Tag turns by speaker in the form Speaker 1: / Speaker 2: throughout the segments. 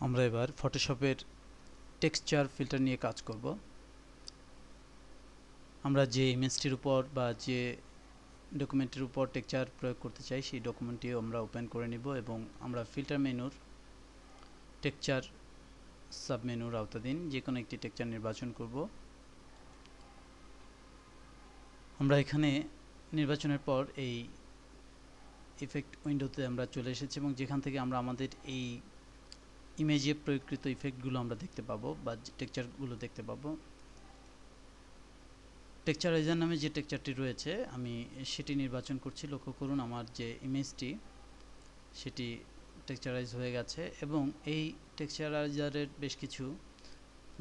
Speaker 1: আমরা এবার ফটোশপের texture filter নিয়ে কাজ করব। আমরা যে ইমেজটির উপর বা যে ডকুমেন্টের উপর টেক্সচার প্রয়োগ করতে চাই সেই ডকুমেন্টটি আমরা ওপেন করে নিব এবং আমরা ফিল্টার মেনুর টেক্সচার সাব মেনুর আওতাধীন যে কোনো একটি টেক্সচার নির্বাচন করব। আমরা এখানে নির্বাচনের পর এই ইফেক্ট উইন্ডোতে আমরা চলে এসেছি এবং যেখান থেকে আমরা আমাদের এই ইমেজে প্রয়োগকৃত ইফেক্টগুলো আমরা দেখতে পাবো বা টেক্সচারগুলো দেখতে পাবো। টেক্সচারাইজার নামে যে টেক্সচারটি রয়েছে আমি সেটি নির্বাচন করছি। লক্ষ্য করুন আমার যে ইমেজটি সেটি টেক্সচারাইজ হয়ে গেছে এবং এই টেক্সচারাইজারের বেশ কিছু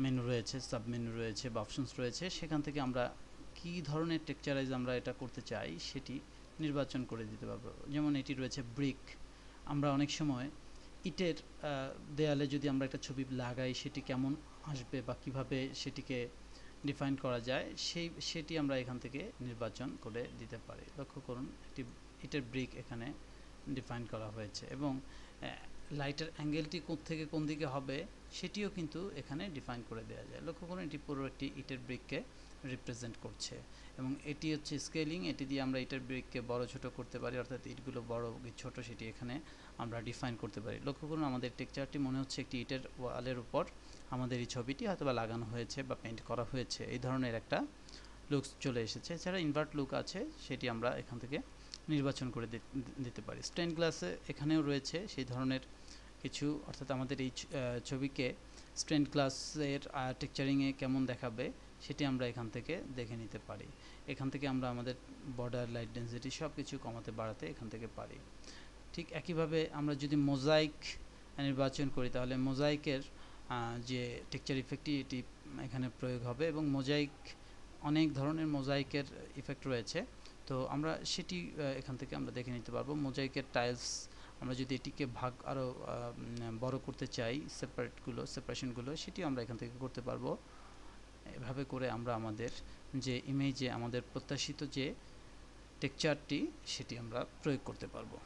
Speaker 1: মেনু রয়েছে, সাব মেনু রয়েছে বা অপশনস রয়েছে। সেখান থেকে আমরা কি ধরনের টেক্সচারাইজ আমরা এটা করতে চাই সেটি নির্বাচন করে দিতে পারবো। যেমন এটি রয়েছে ব্রিক। আমরা অনেক সময় ইটের দেয়ালে যদি আমরা একটা ছবি লাগাই সেটি কেমন আসবে বা কিভাবে সেটিকে ডিফাইন করা যায় সেটি আমরা এখান থেকে নির্বাচন করে দিতে পারি। লক্ষ্য করুন একটি ইটের ব্রিক এখানে ডিফাইন করা হয়েছে এবং লাইটের অ্যাঙ্গেলটি থেকে কোন দিকে হবে সেটিও কিন্তু এখানে ডিফাইন করে দেওয়া যায়। লক্ষ্য করুন এটি পুরো একটি ইটের ব্রিককে রিপ্রেজেন্ট করছে এবং এটি হচ্ছে স্কেলিং। এটি দিয়ে আমরা ইটের ব্রিককে বড় ছোট করতে পারি, অর্থাৎ ইটগুলো বড় কি ছোট সেটি এখানে আমরা ডিফাইন করতে পারি। লক্ষ্য করুন আমাদের টেক্সচারটি মনে হচ্ছে একটি ইটের ওয়ালের উপর আমাদের এই ছবিটি হয়তো বা লাগানো হয়েছে বা পেইন্ট করা হয়েছে, এই ধরনের একটা লুকস চলে এসেছে। এছাড়া ইনভার্ট লুক আছে, সেটি আমরা এখান থেকে নির্বাচন করে দিতে পারি। স্টেইন গ্লাসে এখানেও রয়েছে সেই ধরনের কিছু, অর্থাৎ আমাদের এই ছবিকে স্টেইন গ্লাসের টেক্সচারিংয়ে কেমন দেখাবে সেটি আমরা এখান থেকে দেখে নিতে পারি। এখান থেকে আমরা আমাদের বর্ডার, লাইট ডেন্সিটি সব কিছু কমাতে বাড়াতে এখান থেকে পারি। ঠিক একইভাবে আমরা যদি মোজাইক নির্বাচন করি তাহলে মোজাইকের যে টেক্সচার ইফেক্টটি এটি এখানে প্রয়োগ হবে এবং মোজাইক অনেক ধরনের মোজাইকের ইফেক্ট রয়েছে, তো আমরা সেটি এখান থেকে আমরা দেখে নিতে পারবো। মোজাইকের টাইলস আমরা যদি এটিকে ভাগ আরও বড় করতে চাই, সেপারেশনগুলো সেটি আমরা এখান থেকে করতে পারবো। এভাবে করে আমরা আমাদের যে ইমেজে আমাদের প্রত্যাশিত যে টেক্সচারটি সেটি আমরা প্রয়োগ করতে পারবো।